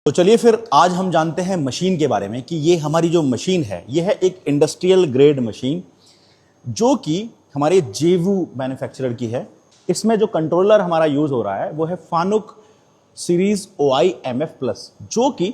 तो चलिए फिर आज हम जानते हैं मशीन के बारे में कि ये हमारी जो मशीन है ये है एक इंडस्ट्रियल ग्रेड मशीन जो कि हमारे जेवू मैन्युफैक्चरर की है। इसमें जो कंट्रोलर हमारा यूज हो रहा है वो है फानुक सीरीज OI-MF+ जो कि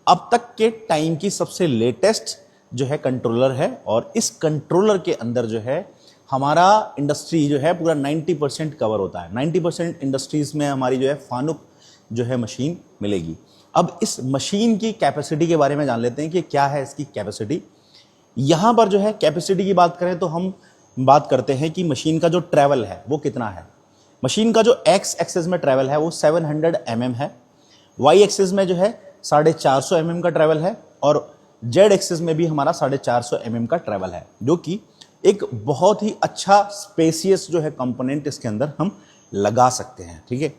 अब तक के टाइम की सबसे लेटेस्ट जो है कंट्रोलर है। और इस कंट्रोलर के अंदर जो है हमारा इंडस्ट्री जो है पूरा 90% कवर होता है। 90% इंडस्ट्रीज में हमारी जो है फानुक जो है मशीन मिलेगी। अब इस मशीन की कैपेसिटी के बारे में जान लेते हैं कि क्या है इसकी कैपेसिटी। यहां पर जो है कैपेसिटी की बात करें तो हम बात करते हैं कि मशीन का जो ट्रैवल है वो कितना है। मशीन का जो एक्स एक्सिस में ट्रैवल है वो 700 mm है, वाई एक्सिस में जो है 450 mm का ट्रैवल है और जेड एक्सिस में भी हमारा 450 mm का ट्रैवल है, जो कि एक बहुत ही अच्छा स्पेसियस जो है कंपोनेंट इसके अंदर हम लगा सकते हैं। ठीक है,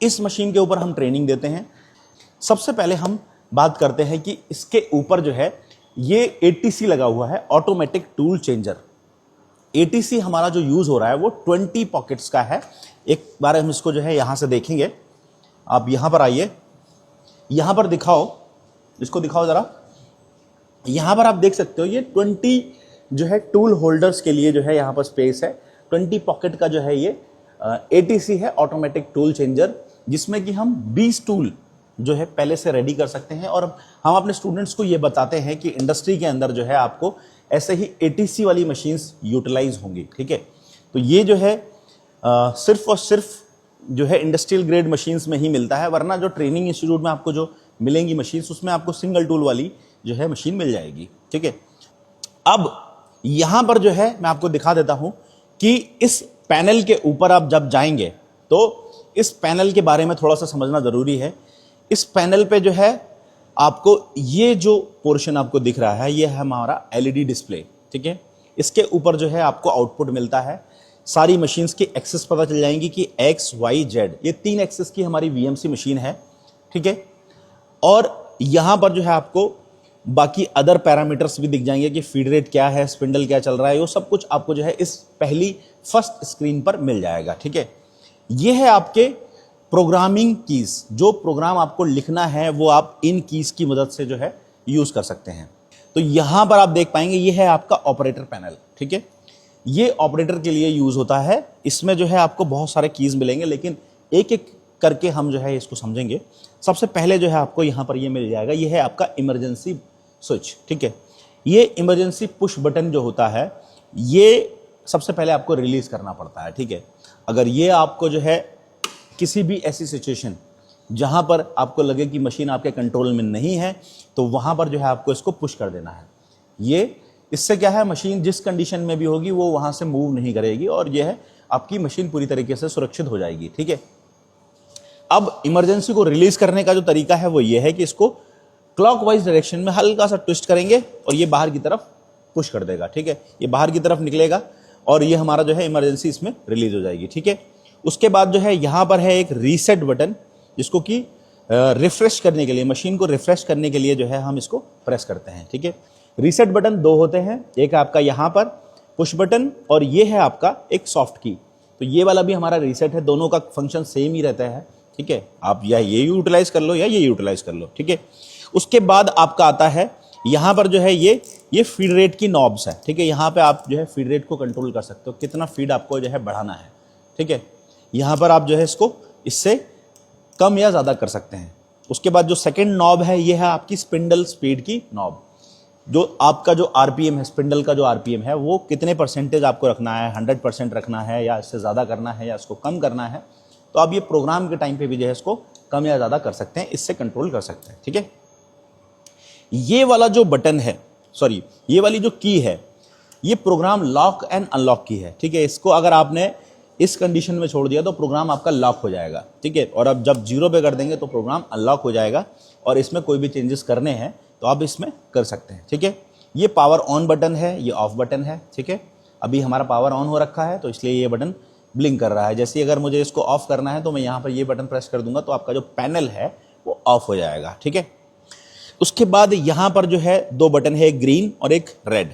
इस मशीन के ऊपर हम ट्रेनिंग देते हैं। सबसे पहले हम बात करते हैं कि इसके ऊपर जो है ये ATC लगा हुआ है, ऑटोमेटिक टूल चेंजर। ATC हमारा जो यूज हो रहा है वो 20 पॉकेट्स का है। एक बार हम इसको जो है यहां से देखेंगे। आप यहां पर आइए, यहां पर दिखाओ, इसको दिखाओ जरा। यहां पर आप देख सकते हो ये 20 जो है टूल होल्डर्स के लिए जो है यहां पर स्पेस है। 20 पॉकेट का जो है ये ATC है, ऑटोमेटिक टूल चेंजर, जिसमें कि हम 20 टूल जो है पहले से रेडी कर सकते हैं। और हम अपने स्टूडेंट्स को ये बताते हैं कि इंडस्ट्री के अंदर जो है आपको ऐसे ही ATC वाली मशीन्स यूटिलाइज होंगी। ठीक है, तो ये जो है सिर्फ और सिर्फ जो है इंडस्ट्रियल ग्रेड मशीन्स में ही मिलता है, वरना जो ट्रेनिंग इंस्टीट्यूट में आपको जो मिलेंगी मशीन्स उसमें आपको सिंगल टूल वाली जो है मशीन मिल जाएगी। ठीक है, अब यहां पर जो है मैं आपको दिखा देता हूं कि इस पैनल के ऊपर आप जब जाएंगे तो इस पैनल के बारे में थोड़ा सा समझना जरूरी है। इस पैनल पे जो है आपको ये जो पोर्शन आपको दिख रहा है ये है हमारा LED डिस्प्ले। ठीक है, इसके ऊपर जो है आपको आउटपुट मिलता है। सारी मशीन्स की एक्सेस पता चल जाएंगी कि X, Y, Z ये 3 एक्सेस की हमारी VMC मशीन है। ठीक है, और यहां पर जो है आपको बाकी अदर पैरामीटर्स भी दिख जाएंगे कि फीड रेट क्या है, स्पिंडल क्या चल रहा है, वो सब कुछ आपको जो है इस पहली फर्स्ट स्क्रीन पर मिल जाएगा। ठीक है, ये है आपके प्रोग्रामिंग कीज। जो प्रोग्राम आपको लिखना है वो आप इन कीज की मदद से जो है यूज कर सकते हैं। तो यहां पर आप देख पाएंगे ये है आपका ऑपरेटर पैनल। ठीक है, ये ऑपरेटर के लिए यूज होता है। इसमें जो है आपको बहुत सारे कीज मिलेंगे, लेकिन एक एक करके हम जो है इसको समझेंगे। सबसे पहले जो है आपको यहां पर ये मिल जाएगा, ये है आपका इमरजेंसी स्विच। ठीक है, ये इमरजेंसी पुश बटन जो होता है ये सबसे पहले आपको रिलीज करना पड़ता है। ठीक है, अगर ये आपको जो है किसी भी ऐसी सिचुएशन जहां पर आपको लगे कि मशीन आपके कंट्रोल में नहीं है तो वहां पर जो है आपको इसको पुश कर देना है। ये इससे क्या है, मशीन जिस कंडीशन में भी होगी वो वहां से मूव नहीं करेगी और यह है आपकी मशीन पूरी तरीके से सुरक्षित हो जाएगी। ठीक है, अब इमरजेंसी को रिलीज करने का जो तरीका है वो ये है कि इसको क्लॉकवाइज डायरेक्शन में हल्का सा ट्विस्ट करेंगे और ये बाहर की तरफ पुश कर देगा। ठीक है, ये बाहर की तरफ निकलेगा और ये हमारा जो है इमरजेंसी इसमें रिलीज हो जाएगी। ठीक है, उसके बाद जो है यहां पर है एक रीसेट बटन, जिसको कि रिफ्रेश करने के लिए, मशीन को रिफ्रेश करने के लिए जो है हम इसको प्रेस करते हैं। ठीक है, रीसेट बटन 2 होते हैं, एक आपका यहां पर पुश बटन और ये है आपका एक सॉफ्ट की। तो ये वाला भी हमारा रीसेट है, दोनों का फंक्शन सेम ही रहता है। ठीक है, आप या ये यूटिलाइज कर लो या ये यूटिलाइज कर लो। ठीक है, उसके बाद आपका आता है यहां पर जो है ये फीड रेट की नॉब्स है। ठीक है, यहां पे आप जो है फीड रेट को कंट्रोल कर सकते हो, कितना फीड आपको जो है बढ़ाना है। ठीक है, यहां पर आप जो है इसको इससे कम या ज्यादा कर सकते हैं। उसके बाद जो सेकंड नॉब है ये है आपकी स्पिंडल स्पीड की नॉब। जो आपका जो RPM है, स्पिंडल का जो RPM है वो कितने परसेंटेज आपको रखना है, 100% रखना है या इससे ज्यादा करना है या इसको कम करना है, तो आप ये प्रोग्राम के टाइम पे भी जो है इसको कम या ज्यादा कर सकते हैं, इससे कंट्रोल कर सकते हैं। ठीक है, ये वाला जो बटन है, सॉरी ये वाली जो की है, ये प्रोग्राम लॉक एंड अनलॉक की है। ठीक है, इसको अगर आपने इस कंडीशन में छोड़ दिया तो प्रोग्राम आपका लॉक हो जाएगा। ठीक है, और अब जब 0 पे कर देंगे तो प्रोग्राम अनलॉक हो जाएगा और इसमें कोई भी चेंजेस करने हैं तो आप इसमें कर सकते हैं। ठीक है, ये पावर ऑन बटन है, ये ऑफ बटन है। ठीक है, अभी हमारा पावर ऑन हो रखा है तो इसलिए ये बटन ब्लिंक कर रहा है। जैसे अगर मुझे इसको ऑफ करना है तो मैं यहाँ पर ये बटन प्रेस कर दूंगा तो आपका जो पैनल है वो ऑफ हो जाएगा। ठीक है, उसके बाद यहाँ पर जो है 2 बटन है, एक ग्रीन और एक रेड।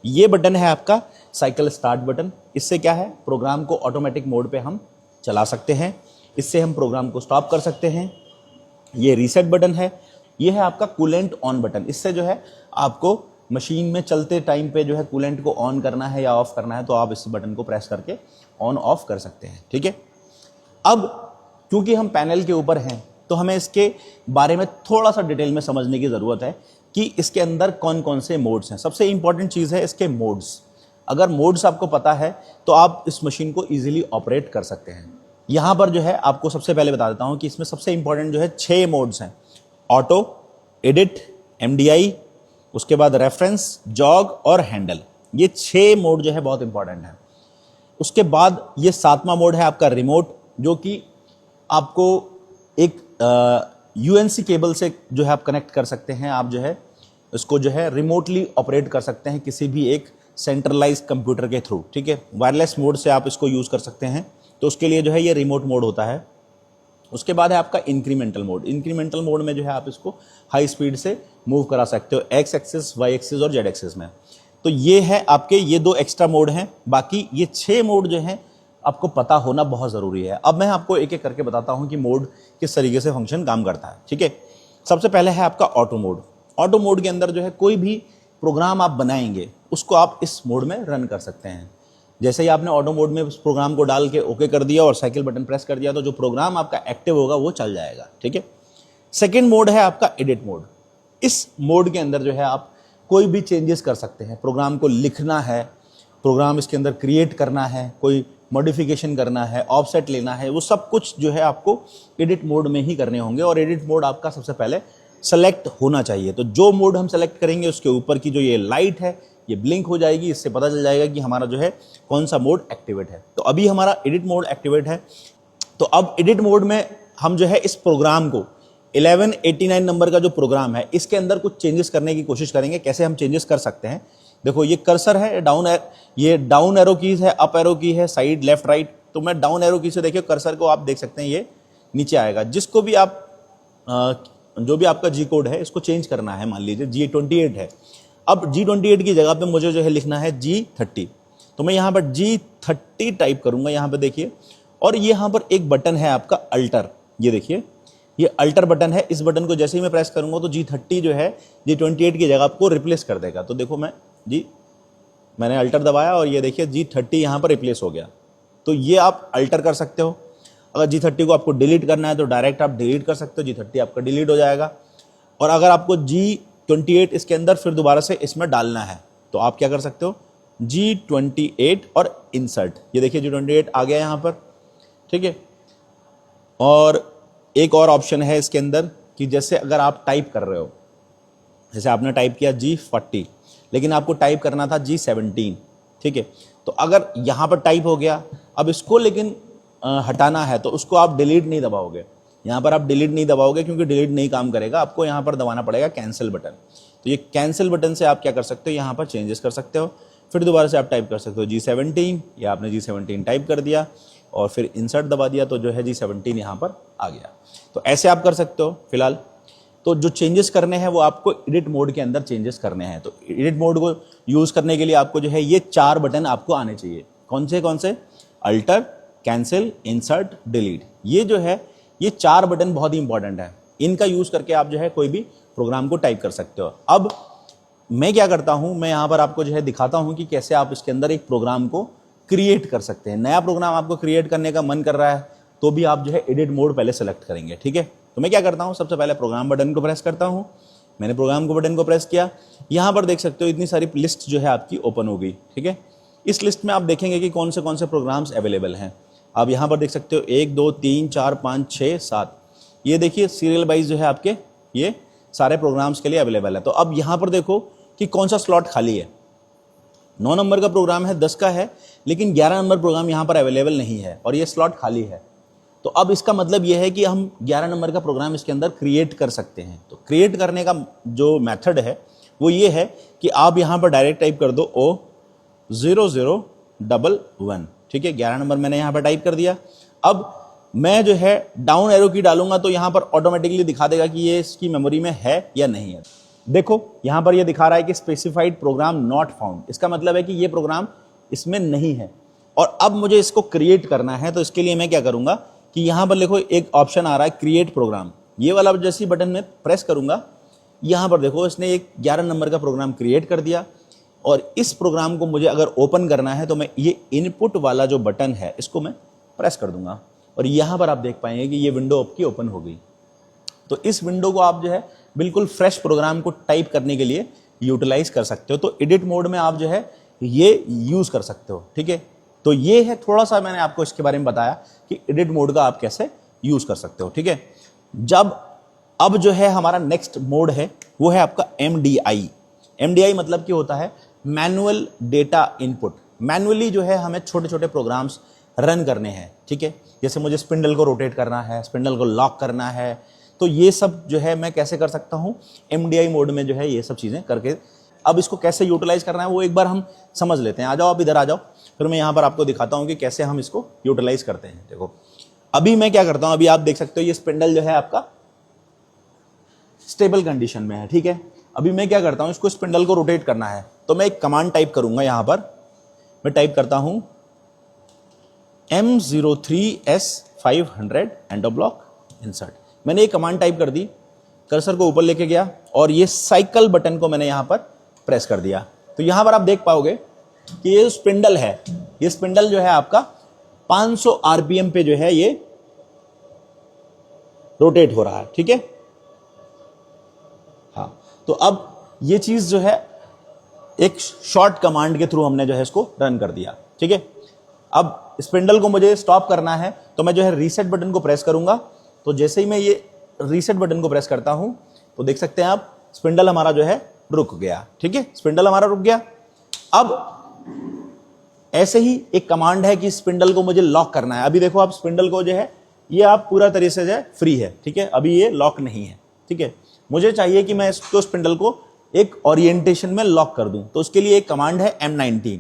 ये बटन है आपका साइकिल स्टार्ट बटन। इससे क्या है, प्रोग्राम को ऑटोमेटिक मोड पे हम चला सकते हैं, इससे हम प्रोग्राम को स्टॉप कर सकते हैं। ये रीसेट बटन है, ये है आपका कूलेंट ऑन बटन। इससे जो है आपको मशीन में चलते टाइम पे जो है कूलेंट को ऑन करना है या ऑफ करना है तो आप इस बटन को प्रेस करके ऑन ऑफ कर सकते हैं, ठीक है। अब क्योंकि हम पैनल के ऊपर हैं तो हमें इसके बारे में थोड़ा सा डिटेल में समझने की ज़रूरत है कि इसके अंदर कौन कौन से मोड्स हैं। सबसे इंपॉर्टेंट चीज़ है इसके मोड्स। अगर मोड्स आपको पता है तो आप इस मशीन को ईजिली ऑपरेट कर सकते हैं। यहाँ पर जो है आपको सबसे पहले बता देता हूँ कि इसमें सबसे इंपॉर्टेंट जो है 6 मोड्स हैं। ऑटो, एडिट, MDI, उसके बाद रेफरेंस, जॉग और हैंडल। ये 6 मोड जो है बहुत इंपॉर्टेंट है। उसके बाद ये 7वां मोड है आपका रिमोट, जो कि आपको एक UNC केबल से जो है आप कनेक्ट कर सकते हैं। आप जो है इसको जो है रिमोटली ऑपरेट कर सकते हैं किसी भी एक सेंट्रलाइज कंप्यूटर के थ्रू, ठीक है। वायरलेस मोड से आप इसको यूज़ कर सकते हैं, तो उसके लिए जो है ये रिमोट मोड होता है। उसके बाद है आपका इंक्रीमेंटल मोड। इंक्रीमेंटल मोड में जो है आप इसको हाई स्पीड से मूव करा सकते हो X एक्सिस, Y एक्सिस और Z एक्सिस में। तो ये है आपके ये 2 एक्स्ट्रा मोड हैं। बाकी ये 6 मोड जो हैं आपको पता होना बहुत ज़रूरी है। अब मैं आपको एक एक करके बताता हूँ कि मोड किस तरीके से फंक्शन काम करता है, ठीक है। सबसे पहले है आपका ऑटो मोड। ऑटो मोड के अंदर जो है कोई भी प्रोग्राम आप बनाएंगे उसको आप इस मोड में रन कर सकते हैं। जैसे ही आपने ऑटो मोड में उस प्रोग्राम को डाल के ओके कर दिया और साइकिल बटन प्रेस कर दिया तो जो प्रोग्राम आपका एक्टिव होगा वो चल जाएगा, ठीक है। सेकेंड मोड है आपका एडिट मोड। इस मोड के अंदर जो है आप कोई भी चेंजेस कर सकते हैं। प्रोग्राम को लिखना है, प्रोग्राम इसके अंदर क्रिएट करना है, कोई मॉडिफिकेशन करना है, ऑफसेट लेना है, वो सब कुछ जो है आपको एडिट मोड में ही करने होंगे। और एडिट मोड आपका सबसे पहले सेलेक्ट होना चाहिए। तो जो मोड हम सेलेक्ट करेंगे उसके ऊपर की जो ये लाइट है ये ब्लिंक हो जाएगी, इससे पता चल जाएगा कि हमारा जो है कौन सा मोड एक्टिवेट है। तो अभी हमारा एडिट मोड एक्टिवेट है। तो अब एडिट मोड में हम जो है इस प्रोग्राम को 1189 नंबर का जो प्रोग्राम है इसके अंदर कुछ चेंजेस करने की कोशिश करेंगे। कैसे हम चेंजेस कर सकते हैं, देखो ये कर्सर है, ये डाउन एरो कीज है, अप एरो की है, साइड लेफ्ट राइट। तो मैं डाउन एरो की से देखिए कर्सर को आप देख सकते हैं ये नीचे आएगा। जिसको भी आप जो भी आपका G कोड है इसको चेंज करना है, मान लीजिए G28 है। अब G28 की जगह पे मुझे जो है लिखना है G30। तो मैं यहाँ पर G30 टाइप करूंगा, यहाँ पे देखिए। और यहाँ पर एक बटन है आपका अल्टर, ये देखिए ये अल्टर बटन है। इस बटन को जैसे ही मैं प्रेस करूंगा तो G30 जो है G28 की जगह को रिप्लेस कर देगा। तो देखो मैंने अल्टर दबाया और ये देखिए G30 यहाँ पर रिप्लेस हो गया। तो ये आप अल्टर कर सकते हो। अगर G30 को आपको डिलीट करना है तो डायरेक्ट आप डिलीट कर सकते हो, G30 आपका डिलीट हो जाएगा। और अगर आपको G28 इसके अंदर फिर दोबारा से इसमें डालना है तो आप क्या कर सकते हो, G28 और इंसर्ट, ये देखिए G28 आ गया यहाँ पर, ठीक है। और एक और ऑप्शन है इसके अंदर कि जैसे अगर आप टाइप कर रहे हो, जैसे आपने टाइप किया G40 लेकिन आपको टाइप करना था G17, ठीक है। तो अगर यहाँ पर टाइप हो गया, अब इसको लेकिन हटाना है तो उसको आप डिलीट नहीं दबाओगे। यहाँ पर आप डिलीट नहीं दबाओगे क्योंकि डिलीट नहीं काम करेगा, आपको यहाँ पर दबाना पड़ेगा कैंसिल बटन। तो ये कैंसिल बटन से आप क्या कर सकते हो, यहाँ पर चेंजेस कर सकते हो। फिर दोबारा से आप टाइप कर सकते हो G17, या आपने G17 टाइप कर दिया और फिर इंसर्ट दबा दिया तो जो है G17 यहाँ पर आ गया। तो ऐसे आप कर सकते हो। फिलहाल तो जो चेंजेस करने हैं वो आपको एडिट मोड के अंदर चेंजेस करने हैं। तो एडिट मोड को यूज़ करने के लिए आपको जो है ये 4 बटन आपको आने चाहिए। कौन से अल्टर, कैंसिल, इंसर्ट, डिलीट। ये जो है ये 4 बटन बहुत ही इंपॉर्टेंट है। इनका यूज़ करके आप जो है कोई भी प्रोग्राम को टाइप कर सकते हो। अब मैं क्या करता हूँ, मैं यहाँ पर आपको जो है दिखाता हूँ कि कैसे आप इसके अंदर एक प्रोग्राम को क्रिएट कर सकते हैं। नया प्रोग्राम आपको क्रिएट करने का मन कर रहा है तो भी आप जो है एडिट मोड पहले सेलेक्ट करेंगे, ठीक है। तो मैं क्या करता हूँ, सबसे पहले प्रोग्राम बटन को प्रेस करता हूँ। मैंने प्रोग्राम को बटन को प्रेस किया, यहाँ पर देख सकते हो इतनी सारी लिस्ट जो है आपकी ओपन हो गई, ठीक है। इस लिस्ट में आप देखेंगे कि कौन से प्रोग्राम्स अवेलेबल हैं। आप यहाँ पर देख सकते हो 1 2 3 4 5 6 7, ये देखिए सीरियल वाइज जो है आपके ये सारे प्रोग्राम्स के लिए अवेलेबल है। तो अब यहाँ पर देखो कि कौन सा स्लॉट खाली है। 9 नंबर का प्रोग्राम है, 10 का है, लेकिन 11 नंबर प्रोग्राम यहाँ पर अवेलेबल नहीं है और ये स्लॉट खाली है। तो अब इसका मतलब ये है कि हम 11 नंबर का प्रोग्राम इसके अंदर क्रिएट कर सकते हैं। तो क्रिएट करने का जो मेथड है वो ये है कि आप यहाँ पर डायरेक्ट टाइप कर दो O0011, ठीक है। 11 नंबर मैंने यहाँ पर टाइप कर दिया। अब मैं जो है डाउन एरो की डालूंगा तो यहाँ पर ऑटोमेटिकली दिखा देगा कि ये इसकी मेमोरी में है या नहीं है। देखो यहाँ पर ये दिखा रहा है कि स्पेसिफाइड प्रोग्राम नॉट फाउंड, इसका मतलब है कि ये प्रोग्राम इसमें नहीं है। और अब मुझे इसको क्रिएट करना है, तो इसके लिए मैं क्या करूंगा कि यहाँ पर देखो एक ऑप्शन आ रहा है क्रिएट प्रोग्राम। ये वाला जैसे ही बटन में प्रेस करूंगा, यहाँ पर देखो इसने एक 11 नंबर का प्रोग्राम क्रिएट कर दिया। और इस प्रोग्राम को मुझे अगर ओपन करना है तो मैं ये इनपुट वाला जो बटन है इसको मैं प्रेस कर दूंगा और यहाँ पर आप देख पाएंगे कि ये विंडो आपकी ओपन हो गई। तो इस विंडो को आप जो है बिल्कुल फ्रेश प्रोग्राम को टाइप करने के लिए यूटिलाइज कर सकते हो। तो एडिट मोड में आप जो है ये यूज कर सकते हो, ठीक है। तो ये है थोड़ा सा मैंने आपको इसके बारे में बताया कि एडिट मोड का आप कैसे यूज कर सकते हो, ठीक है। अब जो है हमारा नेक्स्ट मोड है वो है आपका MDI। MDI मतलब क्या होता है, मैनुअल डेटा इनपुट। मैनुअली जो है हमें छोटे छोटे प्रोग्राम्स रन करने हैं, ठीक है। जैसे मुझे स्पिंडल को रोटेट करना है, स्पिंडल को लॉक करना है, तो ये सब जो है मैं कैसे कर सकता हूँ, MDI मोड में जो है ये सब चीज़ें करके। अब इसको कैसे यूटिलाइज करना है वो एक बार हम समझ लेते हैं। आ जाओ, आप इधर आ जाओ, फिर मैं यहाँ पर आपको दिखाता हूँ कि कैसे हम इसको यूटिलाइज करते हैं। देखो अभी मैं क्या करता हूँ, अभी आप देख सकते हो ये स्पिंडल जो है आपका स्टेबल कंडीशन में है, ठीक है। अभी मैं क्या करता हूँ, इसको स्पिंडल को रोटेट करना है तो मैं एक कमांड टाइप करूंगा। यहाँ पर मैं टाइप करता हूँ M03S500 एंडो ब्लॉक इंसर्ट। मैंने एक कमांड टाइप कर दी, कर्सर को ऊपर लेके गया और ये साइकिल बटन को मैंने यहाँ पर प्रेस कर दिया। तो यहाँ पर आप देख पाओगे कि ये स्पिंडल है, ये स्पिंडल जो है आपका 500 RPM पे जो है ये रोटेट हो रहा है, ठीक है। हाँ, तो अब ये चीज जो है एक शॉर्ट कमांड के थ्रू हमने जो है इसको रन कर दिया, ठीक है। अब स्पिंडल को मुझे स्टॉप करना है तो मैं जो है रीसेट बटन को प्रेस करूंगा। तो जैसे ही मैं ये रीसेट बटन को प्रेस करता हूं तो देख सकते हैं आप स्पिंडल हमारा जो है रुक गया, ठीक है। स्पिंडल हमारा रुक गया। अब ऐसे ही एक कमांड है कि स्पिंडल को मुझे लॉक करना है। अभी देखो आप स्पिंडल को जो है ये आप पूरा तरीके से जो है फ्री है, ठीक है। अभी ये लॉक नहीं है, ठीक है। मुझे चाहिए कि मैं इसको स्पिंडल को एक ओरिएंटेशन में लॉक कर दूं, तो उसके लिए एक कमांड है M19।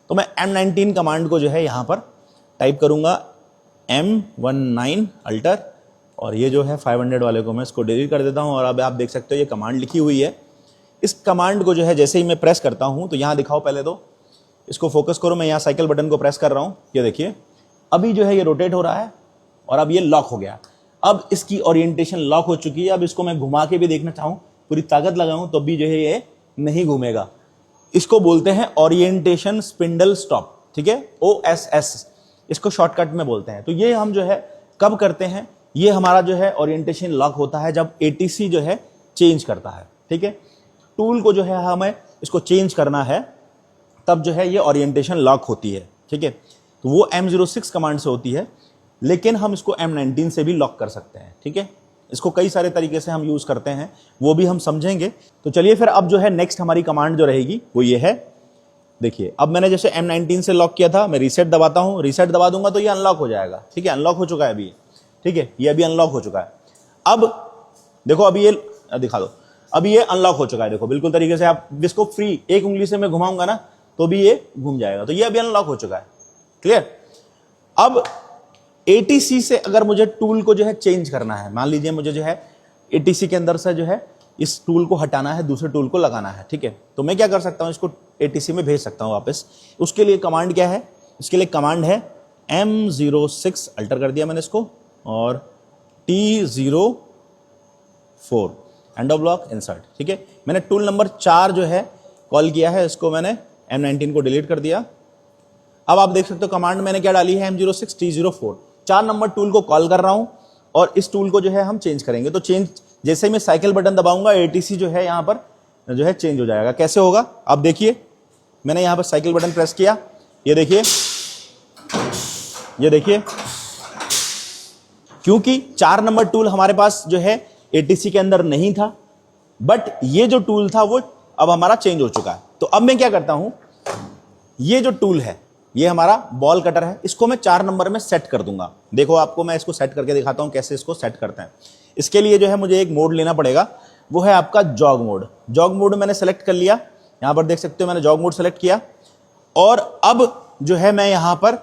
तो मैं M19 कमांड को जो है यहां पर टाइप करूंगा M19 अल्टर, और ये जो है 500 वाले को मैं इसको डिलीट कर देता हूं। और अब आप देख सकते हो ये कमांड लिखी हुई है। इस कमांड को जो है जैसे ही मैं प्रेस करता हूं तो यहां दिखाओ, पहले तो इसको फोकस करो। मैं यहां साइकिल बटन को प्रेस कर रहा हूं, ये देखिए अभी जो है ये रोटेट हो रहा है और अब ये लॉक हो गया। अब इसकी ओरिएंटेशन लॉक हो चुकी है। अब इसको मैं घुमा के भी देखना चाहूं, पूरी ताकत लगाऊं तो भी जो है ये नहीं घूमेगा। इसको बोलते हैं ओरिएंटेशन स्पिंडल स्टॉप, ठीक है, OSS इसको शॉर्टकट में बोलते हैं। तो ये हम जो है कब करते हैं, ये हमारा जो है ओरिएंटेशन लॉक होता है जब ATC जो है चेंज करता है, ठीक है। टूल को जो है हमें इसको चेंज करना है तब जो है ये ओरिएंटेशन लॉक होती है, ठीक है। तो वो M06 कमांड से होती है, लेकिन हम इसको M19 से भी लॉक कर सकते हैं, ठीक है। इसको कई सारे तरीके से हम यूज करते हैं, वो भी हम समझेंगे। तो चलिए फिर अब जो है नेक्स्ट हमारी कमांड जो रहेगी वो ये है। देखिए अब मैंने जैसे M19 से लॉक किया था, मैं रीसेट दबाता हूं, रीसेट दबा दूंगा तो ये अनलॉक हो जाएगा, ठीक है। अनलॉक हो चुका है अभी, ठीक है, ये अभी अनलॉक हो चुका है। अब देखो अभी ये दिखा दो, अभी ये अनलॉक हो चुका है। देखो बिल्कुल तरीके से आप इसको फ्री एक उंगली से मैं घुमाऊंगा ना तो भी ये घूम जाएगा। तो ये अभी अनलॉक हो चुका है, क्लियर। अब ATC से अगर मुझे टूल को जो है चेंज करना है, मान लीजिए मुझे जो है ATC के अंदर से जो है इस टूल को हटाना है, दूसरे टूल को लगाना है, ठीक है। तो मैं क्या कर सकता हूं, इसको ATC में भेज सकता हूं वापस। उसके लिए कमांड क्या है, इसके लिए कमांड है M06 अल्टर कर दिया मैंने इसको, और T04 end of block insert, ठीक है। मैंने टूल नंबर 4 जो है कॉल किया है, इसको मैंने M19 को डिलीट कर दिया। अब आप देख सकते हो कमांड मैंने क्या डाली है, M06 T04, 4 नंबर टूल को कॉल कर रहा हूं और इस टूल को जो है हम चेंज करेंगे। तो चेंज जैसे ही मैं साइकिल बटन दबाऊंगा ATC जो है यहां पर जो है चेंज हो जाएगा। कैसे होगा आप देखिए, मैंने यहां पर साइकिल बटन प्रेस किया, ये देखिए, ये देखिए, क्योंकि 4 नंबर टूल हमारे पास जो है ATC के अंदर नहीं था, बट ये जो टूल था वो अब हमारा चेंज हो चुका है। तो अब मैं क्या करता हूं, ये जो टूल है ये हमारा बॉल कटर है, इसको मैं 4 नंबर में सेट कर दूंगा। देखो आपको मैं इसको सेट करके दिखाता हूं कैसे इसको सेट करते हैं। इसके लिए जो है मुझे एक मोड लेना पड़ेगा, वो है आपका जॉग मोड। जॉग मोड मैंने सेलेक्ट कर लिया, यहां पर देख सकते हो मैंने जॉग मोड सेलेक्ट किया। और अब जो है मैं यहां पर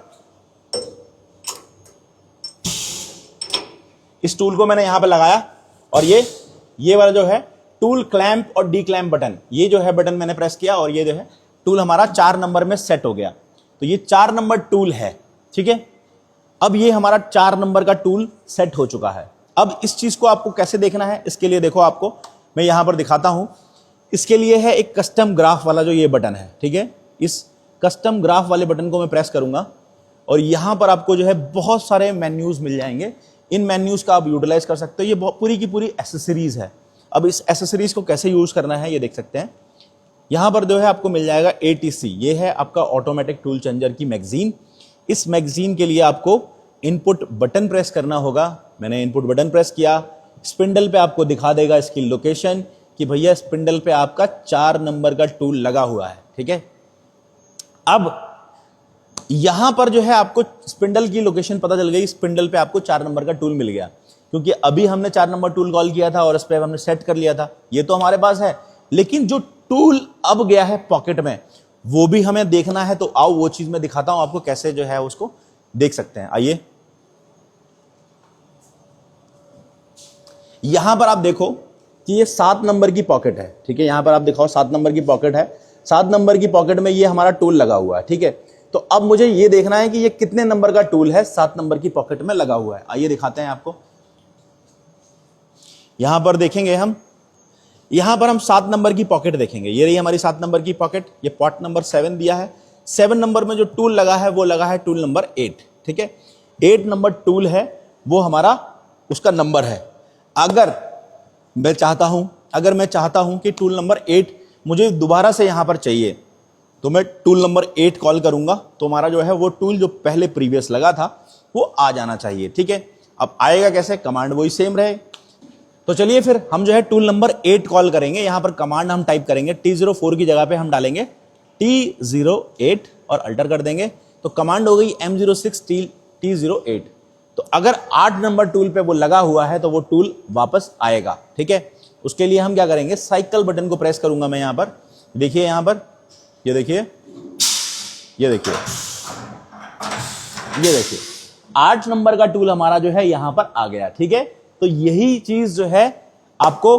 इस टूल को मैंने यहां पर लगाया और ये वाला जो है टूल क्लैंप और डी क्लैंप बटन, ये जो है बटन मैंने प्रेस किया और ये जो है टूल हमारा 4 नंबर में सेट हो गया। तो ये 4 नंबर टूल है, ठीक है। अब ये हमारा 4 नंबर का टूल सेट हो चुका है। अब इस चीज को आपको कैसे देखना है, इसके लिए देखो आपको मैं यहां पर दिखाता हूं। इसके लिए है एक कस्टम ग्राफ वाला जो ये बटन है, ठीक है। इस कस्टम ग्राफ वाले बटन को मैं प्रेस करूंगा और यहां पर आपको जो है बहुत सारे मेन्यूज मिल जाएंगे। इन मेन्यूज का आप यूटिलाइज कर सकते हो। ये पूरी की पूरी एसेसरीज है। अब इस एसेसरीज को कैसे यूज करना है ये देख सकते हैं। यहां पर जो है आपको मिल जाएगा ATC, ये है आपका ऑटोमेटिक टूल चेंजर की मैगजीन। इस मैगजीन के लिए आपको इनपुट बटन प्रेस करना होगा। मैंने इनपुट बटन प्रेस किया, स्पिंडल पे आपको दिखा देगा इसकी लोकेशन कि भैया स्पिंडल पे आपका 4 नंबर का टूल लगा हुआ है, ठीक है। अब यहां पर जो है आपको स्पिंडल की लोकेशन पता चल गई, स्पिंडल पे आपको 4 नंबर का टूल मिल गया, क्योंकि अभी हमने 4 नंबर टूल कॉल किया था और इस पर हमने सेट कर लिया था, ये तो हमारे पास है। लेकिन जो टूल अब गया है पॉकेट में, वो भी हमें देखना है। तो आओ वो चीज मैं दिखाता हूं आपको कैसे जो है उसको देख सकते हैं। आइए, यहां पर आप देखो कि ये 7 नंबर की पॉकेट है, ठीक है। यहां पर आप दिखाओ 7 नंबर की पॉकेट है। 7 नंबर की पॉकेट में ये हमारा टूल लगा हुआ है, ठीक है। तो अब मुझे ये देखना है कि ये कितने नंबर का टूल है 7 नंबर की पॉकेट में लगा हुआ है। आइए दिखाते हैं आपको। यहां पर देखेंगे हम, यहां पर हम 7 नंबर की पॉकेट देखेंगे। ये रही हमारी 7 नंबर की पॉकेट। ये पॉट नंबर 7 दिया है। 7 नंबर में जो टूल लगा है वो लगा है टूल नंबर 8, ठीक है। 8 नंबर टूल है, वो हमारा उसका नंबर है। अगर मैं चाहता हूं कि टूल नंबर 8 मुझे दोबारा से यहां पर चाहिए, तो मैं टूल नंबर 8 कॉल करूंगा, तो हमारा जो है वो टूल जो पहले प्रीवियस लगा था वो आ जाना चाहिए, ठीक है। अब आएगा कैसे, कमांड वही सेम रहे। तो चलिए फिर हम जो है टूल नंबर 8 कॉल करेंगे। यहां पर कमांड हम टाइप करेंगे, T04 की जगह पे हम डालेंगे T08 और अल्टर कर देंगे। तो कमांड हो गई M06 T08। तो अगर 8 नंबर टूल पे वो लगा हुआ है तो वो टूल वापस आएगा, ठीक है। उसके लिए हम क्या करेंगे, साइकिल बटन को प्रेस करूंगा मैं यहां पर। देखिए यहां पर, ये देखिए, ये देखिए, ये देखिए 8 नंबर का टूल हमारा जो है यहां पर आ गया, ठीक है। तो यही चीज जो है आपको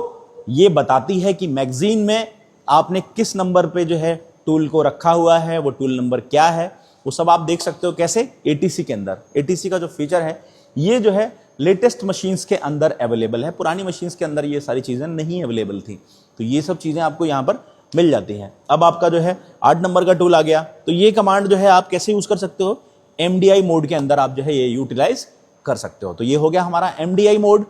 ये बताती है कि मैगजीन में आपने किस नंबर पे जो है टूल को रखा हुआ है, वो टूल नंबर क्या है, वो सब आप देख सकते हो। कैसे, ATC के अंदर। ATC का जो फीचर है ये जो है लेटेस्ट मशीन्स के अंदर अवेलेबल है। पुरानी मशीन्स के अंदर ये सारी चीजें नहीं अवेलेबल थी। तो ये सब चीजें आपको यहां पर मिल जाती हैं। अब आपका जो है 8 नंबर का टूल आ गया। तो ये कमांड जो है आप कैसे यूज कर सकते हो, MDI मोड के अंदर आप जो है ये यूटिलाइज कर सकते हो। तो ये हो गया हमारा MDI मोड।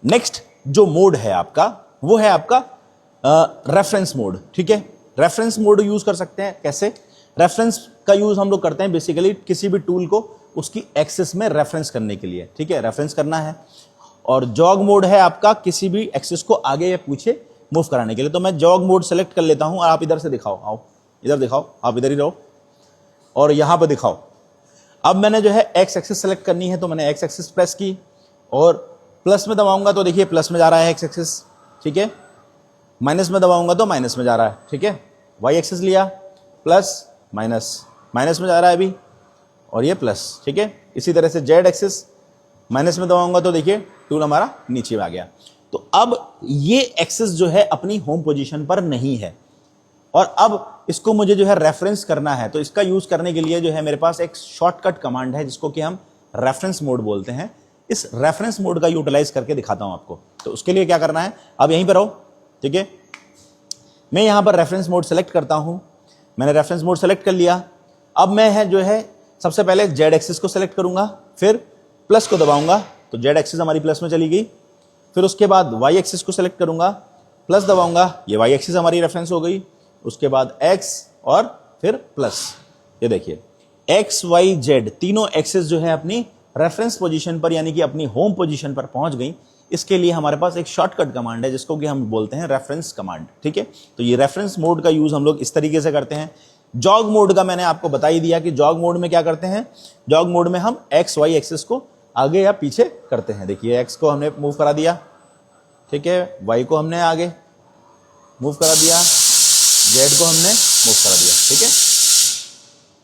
नेक्स्ट जो मोड है आपका, वो है आपका रेफरेंस मोड, ठीक है। रेफरेंस मोड यूज कर सकते हैं। कैसे, रेफरेंस का यूज हम लोग करते हैं बेसिकली किसी भी टूल को उसकी एक्सेस में रेफरेंस करने के लिए, ठीक है, रेफरेंस करना है। और जॉग मोड है आपका किसी भी एक्सेस को आगे या पीछे मूव कराने के लिए। तो मैं जॉग मोड सेलेक्ट कर लेता हूं और आप इधर से दिखाओ, आओ इधर दिखाओ, आप इधर ही रहो और यहां पर दिखाओ। अब मैंने जो है एक्स एक्सिस सेलेक्ट करनी है, तो मैंने एक्स एक्सिस प्रेस की और प्लस में दबाऊंगा तो देखिए प्लस में जा रहा है एक्स एक्सिस, ठीक है। माइनस में दबाऊंगा तो माइनस में जा रहा है, ठीक है। वाई एक्सिस लिया, प्लस माइनस, माइनस में जा रहा है अभी, और ये प्लस, ठीक है। इसी तरह से जेड एक्सिस, माइनस में दबाऊंगा तो देखिए टूल हमारा नीचे आ गया। तो अब ये एक्सिस जो है अपनी होम पोजीशन पर नहीं है और अब इसको मुझे जो है रेफरेंस करना है। तो इसका यूज करने के लिए जो है मेरे पास एक शॉर्टकट कमांड है जिसको कि हम रेफरेंस मोड बोलते हैं। इस रेफरेंस मोड का यूटिलाइज करके दिखाता हूं आपको। तो उसके लिए क्या करना है, अब यहीं पर रहो, ठीक है। मैं यहां पर रेफरेंस मोड सेलेक्ट करता हूं। मैंने रेफरेंस मोड सेलेक्ट कर लिया। अब मैं है जो है सबसे पहले जेड एक्सिस को सेलेक्ट करूंगा, फिर प्लस को दबाऊंगा तो जेड एक्सिस हमारी प्लस में चली गई। फिर उसके बाद वाई एक्सिस को सेलेक्ट करूंगा, प्लस दबाऊंगा, ये वाई एक्सिस हमारी रेफरेंस हो गई। उसके बाद एक्स और फिर प्लस, ये देखिए एक्स वाई जेड तीनों एक्सिस जो है अपनी रेफरेंस पोजीशन पर यानी कि अपनी होम पोजीशन पर पहुंच गई। इसके लिए हमारे पास एक शॉर्टकट कमांड है जिसको कि हम बोलते हैं रेफरेंस कमांड, ठीक है। तो ये रेफरेंस मोड का यूज हम लोग इस तरीके से करते हैं। जॉग मोड का मैंने आपको बता ही दिया कि जॉग मोड में क्या करते हैं। जॉग मोड में हम एक्स वाई एक्सिस को आगे या पीछे करते हैं। देखिए एक्स को हमने मूव करा दिया, ठीक है, वाई को हमने आगे मूव करा दिया, जेड को हमने मूव करा दिया, ठीक है।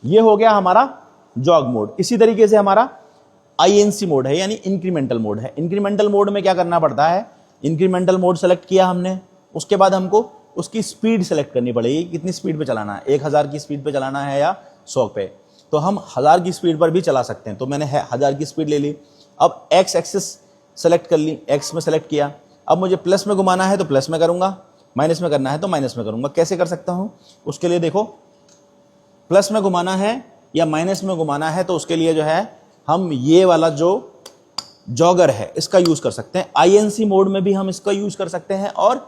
ये हो गया हमारा जॉग मोड। इसी तरीके से हमारा INC मोड है यानी इंक्रीमेंटल मोड है। इंक्रीमेंटल मोड में क्या करना पड़ता है, इंक्रीमेंटल मोड सेलेक्ट किया हमने, उसके बाद हमको उसकी स्पीड सेलेक्ट करनी पड़ेगी, कितनी स्पीड पे चलाना है, 1000 की स्पीड पे चलाना है या 100 पे। तो हम 1000 की स्पीड पर भी चला सकते हैं। तो मैंने 1000 की स्पीड ले ली। अब एक्स एक्सिस सेलेक्ट कर ली, एक्स में सेलेक्ट किया। अब मुझे प्लस में घुमाना है तो प्लस में करूंगा, माइनस में करना है तो माइनस में करूंगा। कैसे कर सकता हूं? उसके लिए देखो, प्लस में घुमाना है या माइनस में घुमाना है तो उसके लिए जो है हम ये वाला जो जॉगर है इसका यूज कर सकते हैं। आईएनसी मोड में भी हम इसका यूज कर सकते हैं और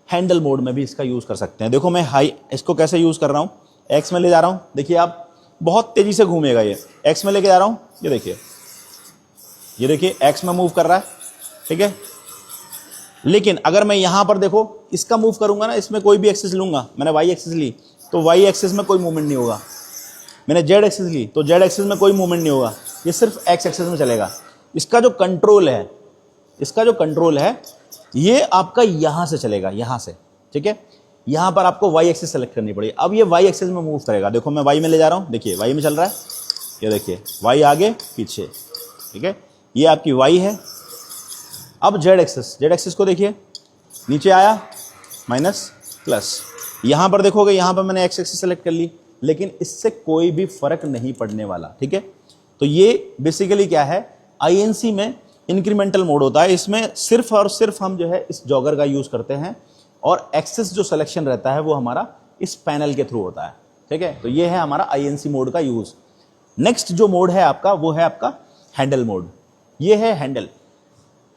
हैंडल मोड में भी इसका यूज कर सकते हैं। देखो मैं हाई इसको कैसे यूज कर रहा हूं, एक्स में ले जा रहा हूं, देखिए आप बहुत तेजी से घूमेगा ये, एक्स में लेके जा रहा हूं, ये देखिए एक्स में मूव कर रहा है, ठीक है। लेकिन अगर मैं यहां पर देखो इसका मूव करूंगा ना, इसमें कोई भी एक्सिस लूंगा, मैंने वाई एक्सिस ली तो वाई एक्सिस में कोई मूवमेंट नहीं होगा, मैंने जेड एक्सिस ली तो जेड एक्सिस में कोई मूवमेंट नहीं होगा, ये सिर्फ एक्स एक्सिस में चलेगा। इसका जो कंट्रोल है ये आपका यहां से चलेगा, यहां से, ठीक है। यहां पर आपको वाई एक्सिस सेलेक्ट करनी पड़ेगी। अब ये वाई एक्सिस में मूव करेगा, देखो मैं वाई में ले जा रहा हूं, देखिए वाई में चल रहा है, ये देखिए वाई आगे पीछे, ठीक है, ये आपकी वाई है। अब जेड एक्सिस को देखिए, नीचे आया माइनस प्लस, यहां पर देखोगे यहां पर मैंने एक्स एक्सिस सेलेक्ट कर ली, लेकिन इससे कोई भी फर्क नहीं पड़ने वाला, ठीक है। तो ये बेसिकली क्या है, आईएनसी में इंक्रीमेंटल मोड होता है, इसमें सिर्फ और सिर्फ हम जो है इस जॉगर का यूज करते हैं और एक्सेस जो सिलेक्शन रहता है वो हमारा इस पैनल के थ्रू होता है, ठीक है। तो ये है हमारा आईएनसी मोड का यूज। नेक्स्ट जो मोड है आपका वो है आपका हैंडल मोड। ये है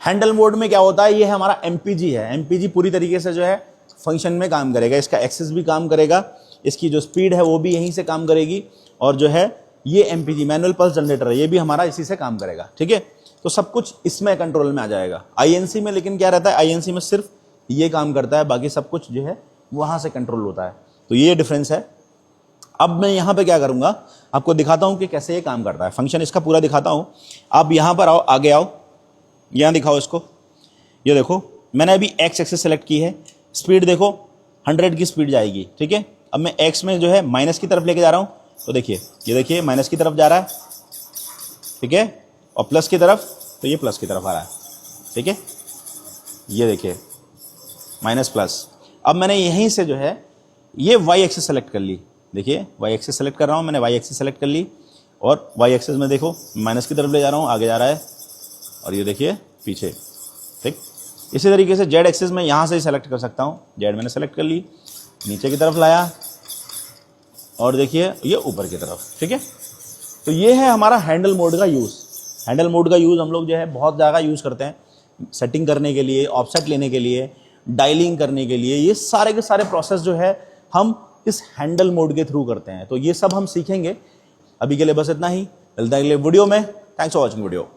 हैंडल मोड में क्या होता है, ये है हमारा एमपीजी है। एमपीजी पूरी तरीके से जो है फंक्शन में काम करेगा, इसका एक्सेस भी काम करेगा, इसकी जो स्पीड है वो भी यहीं से काम करेगी, और जो है ये एमपीजी मैनुअल पल्स जनरेटर है, ये भी हमारा इसी से काम करेगा, ठीक है। तो सब कुछ इसमें कंट्रोल में आ जाएगा। आईएनसी में लेकिन क्या रहता है, आईएनसी में सिर्फ ये काम करता है, बाकी सब कुछ जो है वहां से कंट्रोल होता है। तो ये डिफरेंस है। अब मैं यहां पे क्या करूंगा, आपको दिखाता हूं कि कैसे ये काम करता है, फंक्शन इसका पूरा दिखाता हूं। आप यहां पर आओ, आगे आओ, यहां दिखाओ इसको, ये देखो मैंने अभी एक्स एक्सिस सेलेक्ट की है, स्पीड देखो 100 की स्पीड जाएगी, ठीक है। अब मैं एक्स में जो है माइनस की तरफ लेके जा रहा हूं, तो देखिए ये देखिए माइनस की तरफ जा रहा है, ठीक है, और प्लस की तरफ तो ये प्लस की तरफ आ रहा है, ठीक है। ये देखिए माइनस प्लस। अब मैंने यहीं से जो है ये वाई एक्सिस सेलेक्ट कर ली, देखिए वाई एक्सिस सेलेक्ट कर रहा हूं, मैंने वाई एक्सिस सेलेक्ट कर ली और वाई एक्सिस में देखो माइनस की तरफ ले जा रहा हूं, आगे जा रहा है, और ये देखिए पीछे, ठीक। इसी तरीके से जेड एक्सिस में यहां से ही सेलेक्ट कर सकता हूं, जेड मैंने सेलेक्ट कर ली, नीचे की तरफ लाया और देखिए ये ऊपर की तरफ, ठीक है। तो ये है हमारा हैंडल मोड का यूज़। हैंडल मोड का यूज़ हम लोग जो है बहुत ज़्यादा यूज़ करते हैं, सेटिंग करने के लिए, ऑफसेट लेने के लिए, डायलिंग करने के लिए, ये सारे के सारे प्रोसेस जो है हम इस हैंडल मोड के थ्रू करते हैं। तो ये सब हम सीखेंगे। अभी के लिए बस इतना ही, मिलते हैं अगले वीडियो में। Thanks for watching video.